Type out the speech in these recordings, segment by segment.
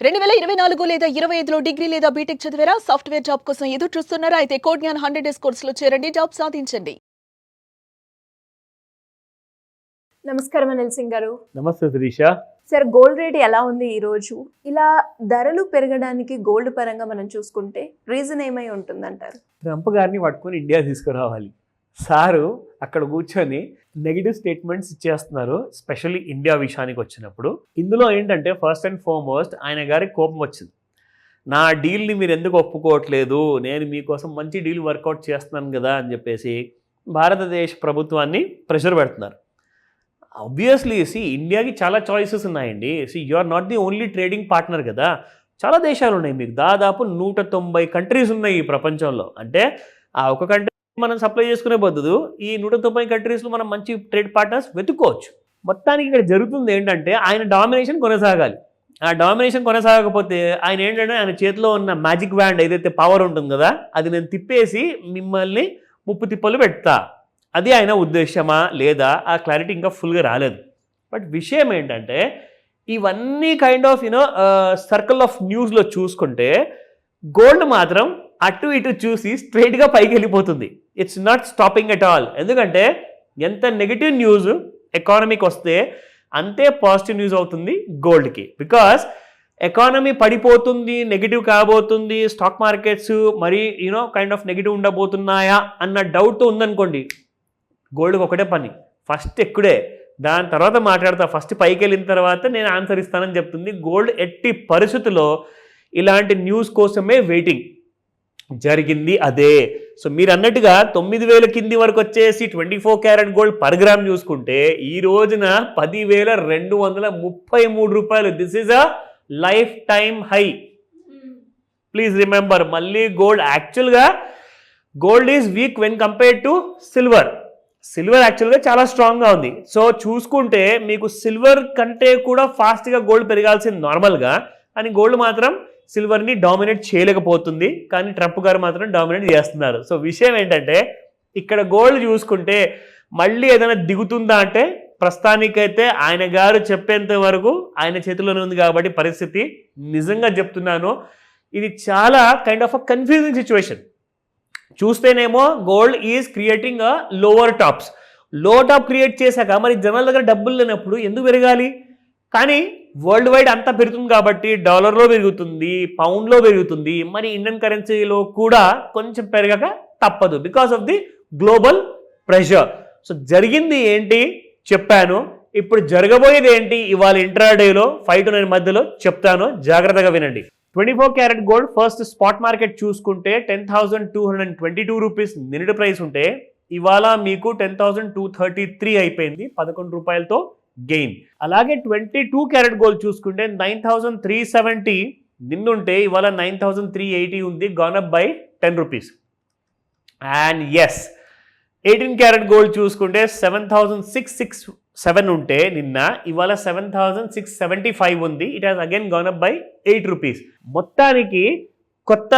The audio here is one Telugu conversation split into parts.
2024 లేదా 25లో డిగ్రీ లేదా బీటెక్ చదివారా? సాఫ్ట్‌వేర్ జాబ్ కోసం ఎదురు చూస్తున్నారా? అయితే కోడ్ జ్ఞాన్ 100 డేస్ కోర్సులో చేరండి, జాబ్ సాధించండి. నమస్కారం అనిల్ సింగ్ గారు. నమస్తే శిరీష. సార్, గోల్డ్ రేట్ ఎలా ఉంది ఈ రోజు? ఇలా ధరలు పెరగడానికి గోల్డ్ పరంగా మనం చూసుకుంటే రీజన్ ఏమై ఉంటుందంటారు? ట్రంప్ గారిని పట్టుకొని ఇండియా తీసుకురావాలి. సారు అక్కడ కూర్చొని నెగిటివ్ స్టేట్మెంట్స్ ఇచ్చేస్తున్నారు, స్పెషల్లీ ఇండియా విషయానికి వచ్చినప్పుడు. ఇందులో ఏంటంటే ఫస్ట్ అండ్ ఫార్మోస్ట్ ఆయన గారికి కోపం వచ్చింది. నా డీల్ని మీరు ఎందుకు ఒప్పుకోవట్లేదు, నేను మీకోసం మంచి డీల్ వర్కౌట్ చేస్తున్నాను కదా అని చెప్పేసి భారతదేశ ప్రభుత్వాన్ని ప్రెషర్ పెడుతున్నారు. ఆబ్వియస్లీ ఇండియాకి చాలా చాయిసెస్ ఉన్నాయండి. You are not the only trading partner కదా, చాలా దేశాలు ఉన్నాయి. మీకు దాదాపు 190 కంట్రీస్ ఉన్నాయి ఈ ప్రపంచంలో. అంటే ఆ ఒక కంట్రీ మనం సప్లై చేసుకునే బదులు ఈ 190 కంట్రీస్లో మనం మంచి ట్రేడ్ పార్ట్నర్స్ వెతుక్కోవచ్చు. మొత్తానికి ఇక్కడ జరుగుతుంది ఏంటంటే ఆయన డామినేషన్ కొనసాగాలి. ఆ డామినేషన్ కొనసాగకపోతే ఆయన ఏంటంటే ఆయన చేతిలో ఉన్న మ్యాజిక్ వ్యాండ్ ఏదైతే పవర్ ఉంటుంది కదా, అది నేను తిప్పేసి మిమ్మల్ని ముప్పు తిప్పలు పెడతా, అది ఆయన ఉద్దేశమా లేదా ఆ క్లారిటీ ఇంకా ఫుల్గా రాలేదు. బట్ విషయం ఏంటంటే ఇవన్నీ కైండ్ ఆఫ్ సర్కిల్ ఆఫ్ న్యూస్లో చూసుకుంటే గోల్డ్ మాత్రం అటు ఇటు చూసి స్ట్రైట్గా పైకి వెళ్ళిపోతుంది. It's not stopping at all. ఎందుకంటే ఎంత నెగిటివ్ న్యూస్ ఎకానమీకి వస్తే అంతే పాజిటివ్ న్యూస్ అవుతుంది గోల్డ్కి. బికాస్ ఎకానమీ పడిపోతుంది, నెగిటివ్ కాబోతుంది, స్టాక్ మార్కెట్స్ మరి కైండ్ ఆఫ్ నెగిటివ్ ఉండబోతున్నాయా అన్న డౌట్తో ఉందనుకోండి, గోల్డ్కి ఒకటే పని, ఫస్ట్ ఎక్కుడే, దాని తర్వాత మాట్లాడతా, ఫస్ట్ పైకి వెళ్ళిన తర్వాత నేను ఆన్సర్ ఇస్తానని చెప్తుంది. గోల్డ్ ఎట్టి పరిస్థితుల్లో ఇలాంటి న్యూస్ కోసమే వెయిటింగ్. జరిగింది అదే. సో మీరు అన్నట్టుగా 9,000 కింది వరకు వచ్చేసి 24 క్యారెట్ గోల్డ్ పర్ గ్రామ్ చూసుకుంటే ఈ రోజున 10,233 రూపాయలు. This is a life time high. Please remember, మళ్ళీ గోల్డ్ యాక్చువల్గా gold is week when compared to silver. Silver యాక్చువల్గా చాలా స్ట్రాంగ్గా ఉంది. సో చూసుకుంటే మీకు సిల్వర్ కంటే కూడా ఫాస్ట్గా గోల్డ్ పెరగాల్సింది నార్మల్గా, కానీ గోల్డ్ మాత్రం సిల్వర్ని డామినేట్ చేయలేకపోతుంది. కానీ ట్రంప్ గారు మాత్రం డామినేట్ చేస్తున్నారు. సో విషయం ఏంటంటే ఇక్కడ గోల్డ్ చూసుకుంటే మళ్ళీ ఏదైనా దిగుతుందా అంటే ప్రస్తుతానికైతే ఆయన గారు చెప్పేంత వరకు ఆయన చేతిలోనే ఉంది. కాబట్టి పరిస్థితి నిజంగా చెప్తున్నాను, ఇది చాలా kind of a confusing situation. చూస్తేనేమో gold is creating a lower tops. Low top create చేశాక మరి జనాల దగ్గర డబ్బులు లేనప్పుడు ఎందుకు పెరగాలి? కానీ వరల్డ్ వైడ్ అంతా పెరుగుతుంది కాబట్టి డాలర్లో పెరుగుతుంది, పౌండ్లో పెరుగుతుంది, మరి ఇండియన్ కరెన్సీలో కూడా కొంచెం పెరగక తప్పదు because of the global pressure. So జరిగింది ఏంటి చెప్పాను, ఇప్పుడు జరగబోయేది ఏంటి ఇవాళ ఇంట్రాడేలో 5 to 9 మధ్యలో చెప్తాను, జాగ్రత్తగా వినండి. 24 carat gold first spot market చూసుకుంటే 10,222 రూపీస్ నిన్నటి ప్రైస్ ఉంటే ఇవాళ మీకు 10,233 అయిపోయింది, 11 రూపాయలతో గెయిన్. అలాగే 22 క్యారెట్ గోల్డ్ చూసుకుంటే 9,370 నిన్నుంటే ఇవాళ 9,380 ఉంది, gone up by 10 rupees. And as 18 carat gold చూసుకుంటే 7,667 ఉంటే నిన్న ఇవాళ 7,675 ఉంది, it has again gone up by 8 rupees. మొత్తానికి కొత్త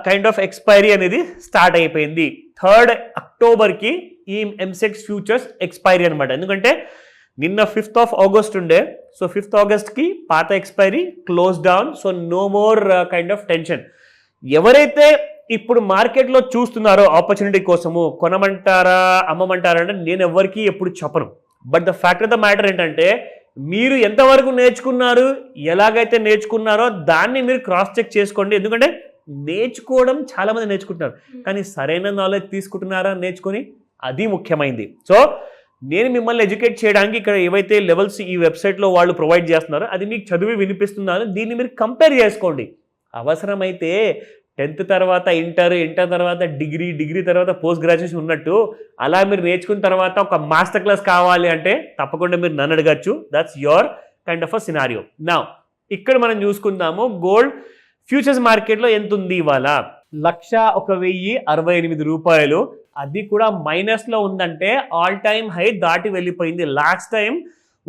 కైండ్ ఆఫ్ ఎక్స్పైరీ అనేది స్టార్ట్ అయిపోయింది. 3rd అక్టోబర్కి ఈ ఎంసెక్స్ ఫ్యూచర్స్ ఎక్స్పైరీ అనమాట. ఎందుకంటే నిన్న 5th of August ఉండే, సో 5th Augustకి పాత expiry close down. So no more kind of tension. ఎవరైతే ఇప్పుడు మార్కెట్లో చూస్తున్నారో ఆపర్చునిటీ కోసము కొనమంటారా అమ్మమంటారా అంటే నేను ఎవరికి ఎప్పుడు చెప్పను. But the fact of the matter ఏంటంటే మీరు ఎంతవరకు నేర్చుకున్నారు, ఎలాగైతే నేర్చుకున్నారో దాన్ని మీరు క్రాస్ చెక్ చేసుకోండి. ఎందుకంటే నేర్చుకోవడం చాలామంది నేర్చుకుంటున్నారు, కానీ సరైన నాలెడ్జ్ తీసుకుంటున్నారా నేర్చుకొని, అది ముఖ్యమైనది. సో నేను మిమ్మల్ని ఎడ్యుకేట్ చేయడానికి ఇక్కడ ఏవైతే లెవెల్స్ ఈ వెబ్సైట్లో వాళ్ళు ప్రొవైడ్ చేస్తున్నారో అది మీకు చదివి వినిపిస్తున్నాను. దీన్ని మీరు కంపేర్ చేసుకోండి. అవసరమైతే 10th తర్వాత ఇంటర్ తర్వాత డిగ్రీ తర్వాత పోస్ట్ గ్రాడ్యుయేషన్ ఉన్నట్టు అలా మీరు నేర్చుకున్న తర్వాత ఒక మాస్టర్ క్లాస్ కావాలి అంటే తప్పకుండా మీరు నన్ను అడగచ్చు. That's your kind of a scenario. Now ఇక్కడ మనం చూసుకుందాము గోల్డ్ ఫ్యూచర్స్ మార్కెట్లో ఎంత ఉంది ఇవాళ, 1,01,068 రూపాయలు. అది కూడా మైనస్లో ఉందంటే ఆల్ టైమ్ హై దాటి వెళ్ళిపోయింది. లాస్ట్ టైం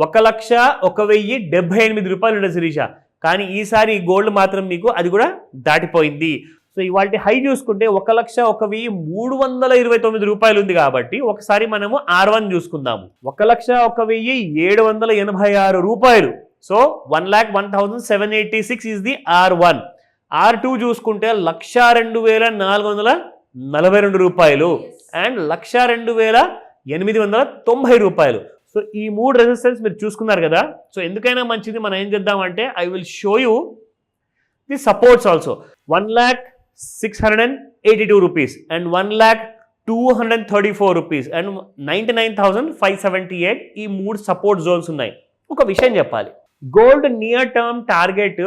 1,01,078 రూపాయలు ఉండే శిరీష, కానీ ఈసారి గోల్డ్ మాత్రం మీకు అది కూడా దాటిపోయింది. సో ఇవాళ హై చూసుకుంటే 1,01,329 రూపాయలు ఉంది. కాబట్టి ఒకసారి మనము R1 చూసుకుందాము. 1,01,786 రూపాయలు so 1,01,786 is the R1. R2 చూసుకుంటే 1,02,442 రూపాయలు అండ్ 1,02,890 రూపాయలు. సో ఈ 3 రెసిస్టెన్స్ మీరు చూసుకున్నారు కదా. సో ఎందుకైనా మంచిది మనం ఏం చేద్దామంటే I will show you the supports also. 1,06,82 rupees and 1,02,34 rupees and 99,578 ఈ 3 సపోర్ట్ జోన్స్ ఉన్నాయి. ఒక విషయం చెప్పాలి, gold near term target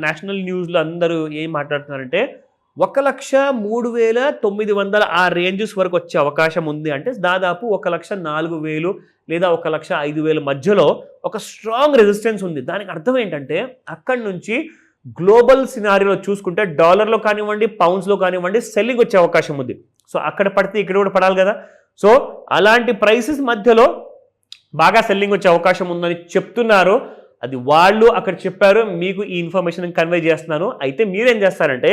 national న్యూస్లో అందరూ ఏం మాట్లాడుతున్నారంటే 1,03,900 ఆ రేంజెస్ వరకు వచ్చే అవకాశం ఉంది. అంటే దాదాపు 1,04,000 లేదా 1,05,000 మధ్యలో ఒక స్ట్రాంగ్ రెసిస్టెన్స్ ఉంది. దానికి అర్థం ఏంటంటే అక్కడి నుంచి గ్లోబల్ సినారియోలో చూసుకుంటే డాలర్లో కానివ్వండి, పౌండ్స్లో కానివ్వండి సెల్లింగ్ వచ్చే అవకాశం ఉంది. సో అక్కడ పడితే ఇక్కడ కూడా పడాలి కదా. సో అలాంటి ప్రైసెస్ మధ్యలో బాగా సెల్లింగ్ వచ్చే అవకాశం ఉందని చెప్తున్నారు. అది వాళ్ళు అక్కడ చెప్పారు, మీకు ఈ ఇన్ఫర్మేషన్ కన్వే చేస్తున్నాను. అయితే మీరేం చేస్తారంటే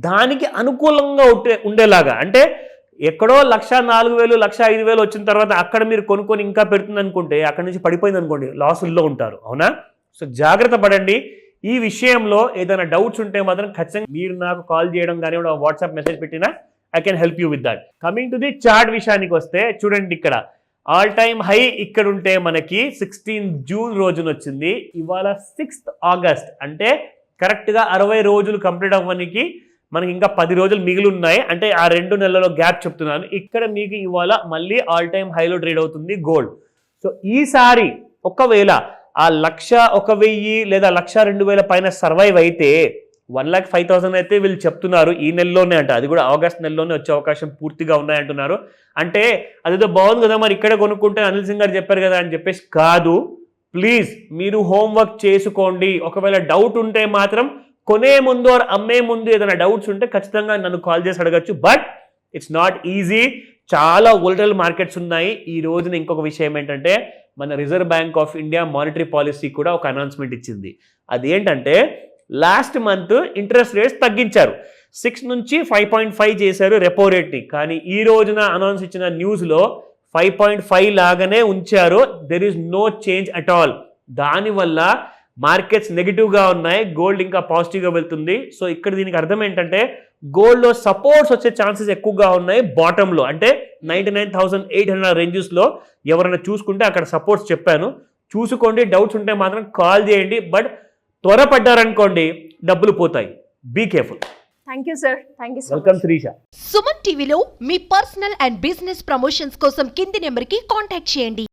దానికి అనుకూలంగా ఉండేలాగా, అంటే ఎక్కడో 1,04,000 1,05,000 వచ్చిన తర్వాత అక్కడ మీరు కొనుక్కొని ఇంకా పెడుతుంది అనుకుంటే అక్కడ నుంచి పడిపోయింది అనుకోండి, లాసుల్లో ఉంటారు. అవునా? సో జాగ్రత్త పడండి. ఈ విషయంలో ఏదైనా డౌట్స్ ఉంటే మాత్రం ఖచ్చితంగా మీరు నాకు కాల్ చేయడం కానీ వాట్సాప్ మెసేజ్ పెట్టినా I can help you with that. Coming to the chart విషయానికి వస్తే చూడండి, ఇక్కడ ఆల్ టైమ్ హై ఇక్కడ ఉంటే మనకి 16 జూన్ రోజున వచ్చింది. ఇవాళ 6th ఆగస్ట్, అంటే కరెక్ట్గా 60 రోజులు కంప్లీట్ అవ్వడానికి మనకి ఇంకా 10 రోజులు మిగిలి ఉన్నాయి. అంటే ఆ 2 నెలల గ్యాప్ చెప్తున్నాను. ఇక్కడ మీకు ఇవాళ మళ్ళీ ఆల్ టైమ్ హైలో ట్రేడ్ అవుతుంది గోల్డ్. సో ఈసారి ఒకవేళ ఆ 1,01,000 లేదా 1,02,000 పైన సర్వైవ్ అయితే 1,05,000 అయితే వీళ్ళు చెప్తున్నారు ఈ నెలలోనే. అంట అది కూడా ఆగస్ట్ నెలలోనే వచ్చే అవకాశం పూర్తిగా ఉన్నాయంటున్నారు. అంటే అదేదో బాగుంది కదా, మరి ఇక్కడ కొనుక్కుంటే అనిల్ సింగ్ గారు చెప్పారు కదా అని చెప్పేసి కాదు. ప్లీజ్ మీరు హోంవర్క్ చేసుకోండి. ఒకవేళ డౌట్ ఉంటే మాత్రం కొనే ముందు ఆర్ అమ్మే ముందు ఏదైనా డౌట్స్ ఉంటే ఖచ్చితంగా నన్ను కాల్ చేసి అడగచ్చు. బట్ ఇట్స్ నాట్ ఈజీ, చాలా వోలటైల్ మార్కెట్స్ ఉన్నాయి. ఈ రోజున ఇంకొక విషయం ఏంటంటే మన reserve bank of India monetary policy కూడా ఒక అనౌన్స్మెంట్ ఇచ్చింది. అదేంటంటే లాస్ట్ మంత్ ఇంట్రెస్ట్ రేట్స్ తగ్గించారు, 6 నుంచి 5.5 చేశారు రెపో రేట్ని. కానీ ఈ రోజున అనౌన్స్ ఇచ్చిన న్యూస్లో 5.5 లాగానే ఉంచారు. There is no change at all. దానివల్ల మార్కెట్స్ నెగిటివ్గా ఉన్నాయి, గోల్డ్ ఇంకా పాజిటివ్గా వెళ్తుంది. సో ఇక్కడ దీనికి అర్థం ఏంటంటే గోల్డ్లో సపోర్ట్స్ వచ్చే ఛాన్సెస్ ఎక్కువగా ఉన్నాయి బాటంలో, అంటే 99,800 రేంజెస్లో ఎవరైనా చూసుకుంటే అక్కడ సపోర్ట్స్ చెప్పాను, చూసుకోండి. డౌట్స్ ఉంటే మాత్రం కాల్ చేయండి. బట్ త్వరపడ్డారనుకోండి డబ్బులు పోతాయి. Be careful. Thank you sir. Thank you so welcome Shreesha. Suman టీవీలో మీ పర్సనల్ అండ్ బిజినెస్ ప్రమోషన్స్ కోసం కింది నెంబర్కి కాంటాక్ట్ చేయండి.